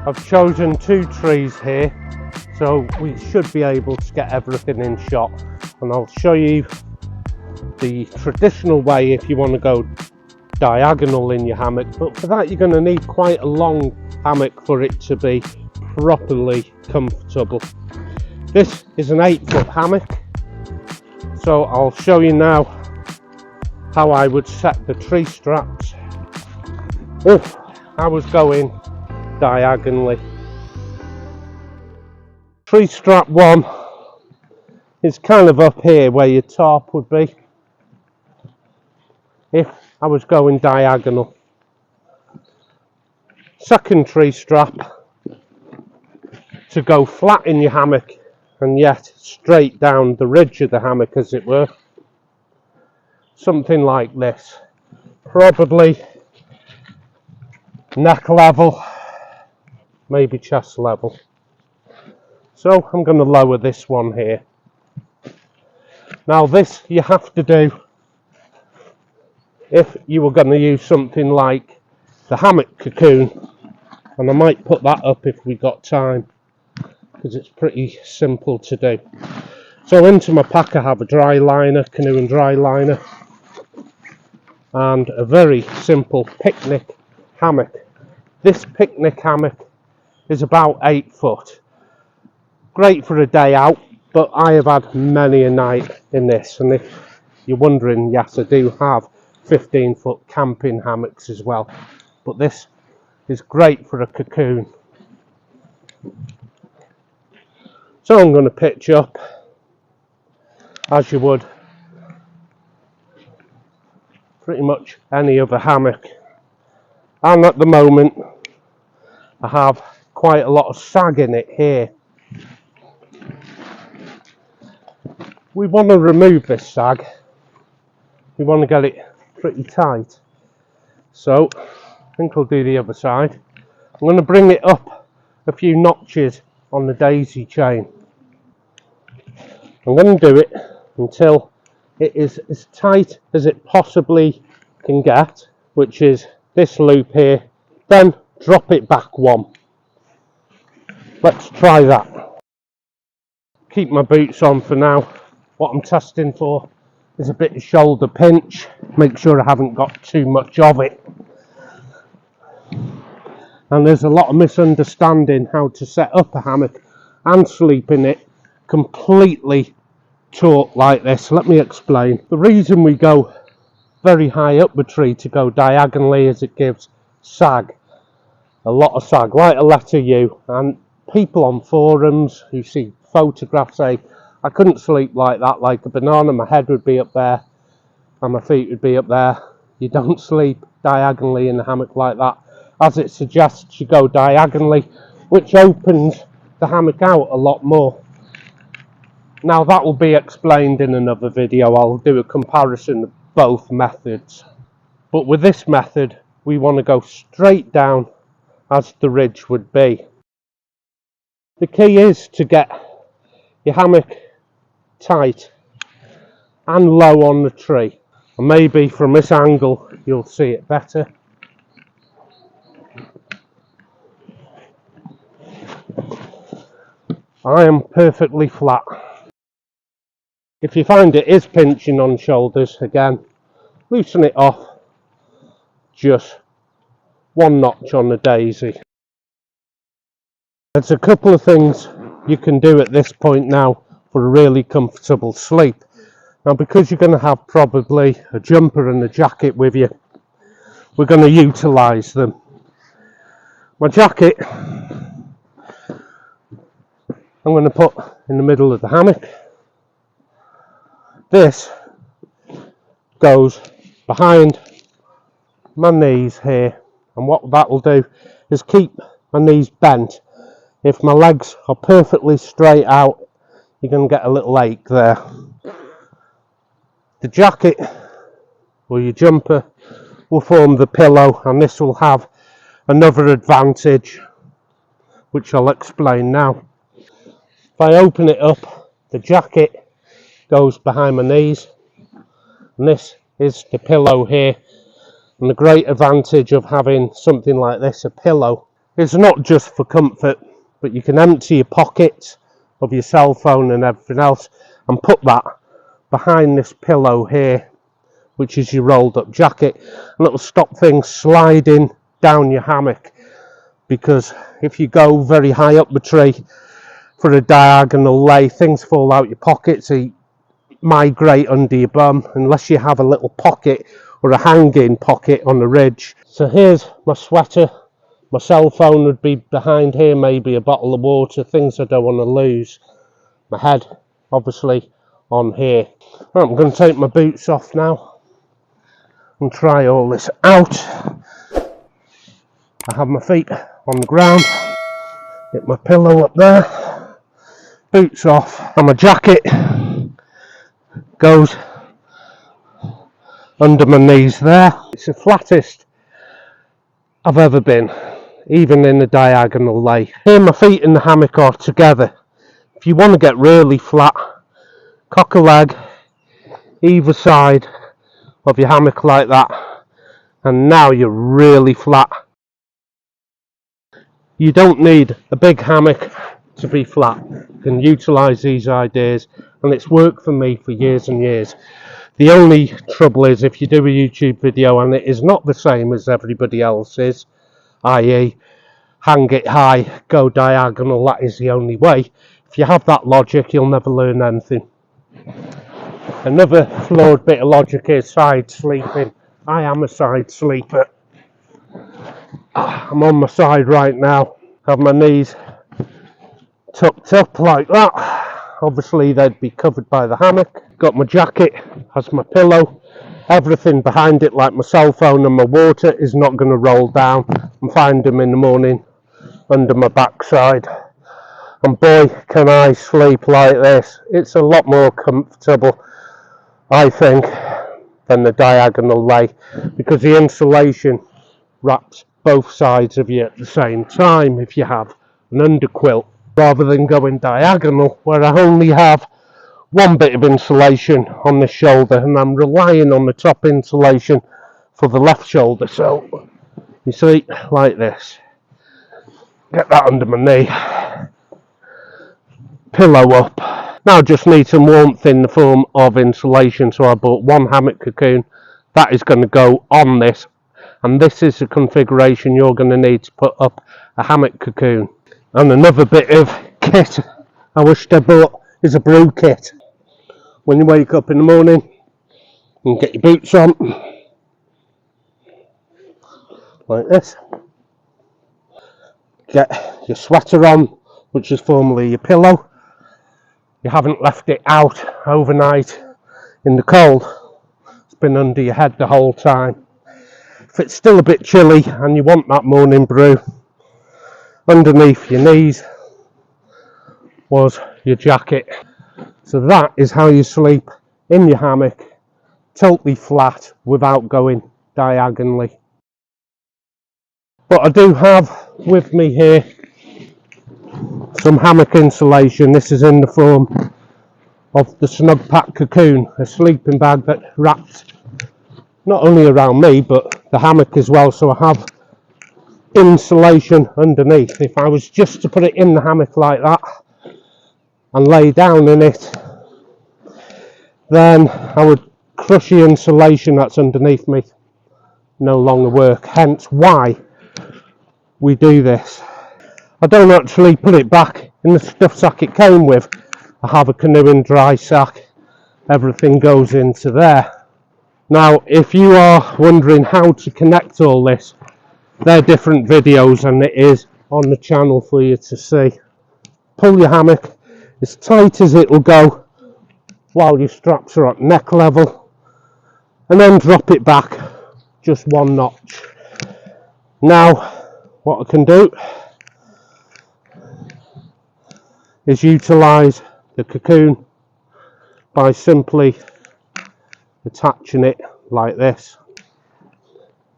I've chosen 2 trees here, so we should be able to get everything in shot, and I'll show you the traditional way if you want to go diagonal in your hammock, but for that you're going to need quite a long hammock for it to be properly comfortable. This is an 8-foot hammock, so I'll show you now how I would set the tree straps if I was going diagonally. Tree strap 1 is kind of up here where your top would be if I was going diagonal. Second tree strap to go flat in your hammock and yet straight down the ridge of the hammock, as it were. Something like this, probably neck level, maybe chest level. So I'm going to lower this one here. Now this you have to do if you were going to use something like the hammock cocoon, and I might put that up if we got time, because it's pretty simple to do. So into my pack I have a dry liner, canoe and dry liner, and a very simple picnic hammock. This picnic hammock is about 8 foot. Great for a day out, but I have had many a night in this, and if you're wondering, yes, I do have 15-foot camping hammocks as well, but this is great for a cocoon. So I'm going to pitch up as you would pretty much any other hammock, and at the moment I have quite a lot of sag in it here. We want to remove this sag, we want to get it pretty tight, so I think I'll do the other side. I'm going to bring it up a few notches on the daisy chain. I'm going to do it until it is as tight as it possibly can get, which is this loop here, then drop it back 1. Let's try that. Keep my boots on for now. What I'm testing for is a bit of shoulder pinch, make sure I haven't got too much of it. And there's a lot of misunderstanding how to set up a hammock and sleep in it completely taut like this. Let me explain. The reason we go very high up the tree to go diagonally is it gives sag, a lot of sag, like a letter U, and people on forums who see photographs say, I couldn't sleep like that, like a banana, my head would be up there and my feet would be up there. You don't sleep diagonally in a hammock like that, as it suggests you go diagonally, which opens the hammock out a lot more. Now that will be explained in another video. I'll do a comparison of both methods, but with this method we want to go straight down as the ridge would be. The key is to get your hammock tight and low on the tree, and maybe from this angle you'll see it better. I am perfectly flat. If you find it is pinching on shoulders, again, loosen it off just 1 notch on the daisy. There's a couple of things you can do at this point now for a really comfortable sleep. Now, because you're going to have probably a jumper and a jacket with you, we're going to utilise them. My jacket I'm going to put in the middle of the hammock. This goes behind my knees here, and what that will do is keep my knees bent. If my legs are perfectly straight out, you're going to get a little ache there. The jacket or your jumper will form the pillow, and this will have another advantage which I'll explain now. If I open it up, the jacket goes behind my knees, and this is the pillow here. And the great advantage of having something like this, a pillow, It's not just for comfort, but you can empty your pockets of your cell phone and everything else and put that behind this pillow here, which is your rolled up jacket, and it'll stop things sliding down your hammock, because if you go very high up the tree for a diagonal lay, things fall out your pockets, they migrate under your bum unless you have a little pocket or a hanging pocket on the ridge. So here's my sweater, my cell phone would be behind here, maybe a bottle of water, things I don't want to lose, my head obviously on here. Right, I'm going to take my boots off now and try all this out. I have my feet on the ground, get my pillow up there, boots off, and my jacket goes under my knees there. It's the flattest I've ever been, even in a diagonal lay. Here my feet in the hammock are together. If you want to get really flat, cock a leg either side of your hammock like that, and now you're really flat. You don't need a big hammock to be flat. You can utilise these ideas, and it's worked for me for years and years. The only trouble is if you do a YouTube video and it is not the same as everybody else's, i.e. hang it high, go diagonal, that is the only way. If you have that logic, you'll never learn anything. Another flawed bit of logic is side sleeping. I am a side sleeper. I'm on my side right now, have my knees tucked up like that. Obviously they'd be covered by the hammock. Got my jacket, has my pillow, everything behind it, like my cell phone and my water is not going to roll down and find them in the morning under my backside. And boy, can I sleep like this. It's a lot more comfortable, I think, than the diagonal lay, because the insulation wraps both sides of you at the same time if you have an underquilt, rather than going diagonal where I only have one bit of insulation on the shoulder and I'm relying on the top insulation for the left shoulder. So you see, like this, get that under my knee, pillow up. Now I just need some warmth in the form of insulation, so I bought one hammock cocoon that is going to go on this, and this is the configuration you're going to need to put up a hammock cocoon. And another bit of kit I wished I bought is a brew kit. When you wake up in the morning, you can get your boots on like this, get your sweater on, which is formerly your pillow. You haven't left it out overnight in the cold, it's been under your head the whole time. If it's still a bit chilly and you want that morning brew, underneath your knees was your jacket. So that is how you sleep in your hammock, totally flat without going diagonally. But I do have with me here some hammock insulation. This is in the form of the Snug Pack Cocoon, a sleeping bag that wraps not only around me but the hammock as well, so I have insulation underneath. If I was just to put it in the hammock like that and lay down in it, then I would crush the insulation that's underneath me, no longer work. Hence why we do this. I don't actually put it back in the stuff sack it came with. I have a canoeing dry sack, everything goes into there. Now if you are wondering how to connect all this, they're different videos and it is on the channel for you to see. Pull your hammock as tight as it will go while your straps are at neck level, and then drop it back just one notch. Now what I can do is utilise the cocoon by simply attaching it like this.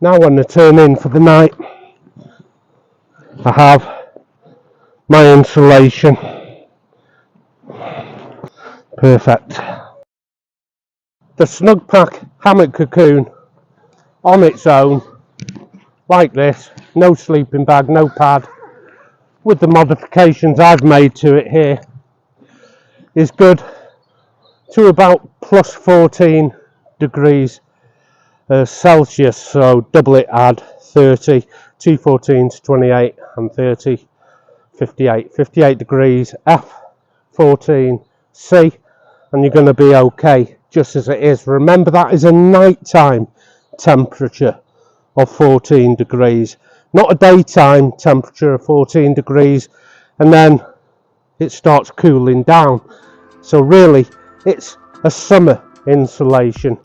Now when I turn in for the night, I have my insulation. Perfect. The Snug Pack hammock cocoon on its own, like this, no sleeping bag, no pad, with the modifications I've made to it here, is good to about plus 14 degrees Celsius, so double it, add 30, 214 to 28 and 30, 58 degrees F14C, and you're going to be okay just as it is. Remember, that is a nighttime temperature of 14 degrees, not a daytime temperature of 14 degrees, and then it starts cooling down. So really it's a summer insulation.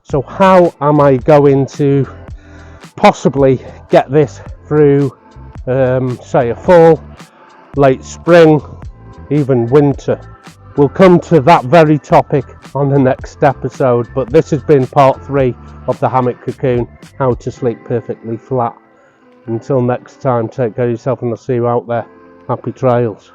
So how am I going to possibly get this through say a fall, late spring, even winter? We'll come to that very topic on the next episode, but this has been part 3 of the hammock cocoon, how to sleep perfectly flat. Until next time, take care of yourself and I'll see you out there. Happy trails.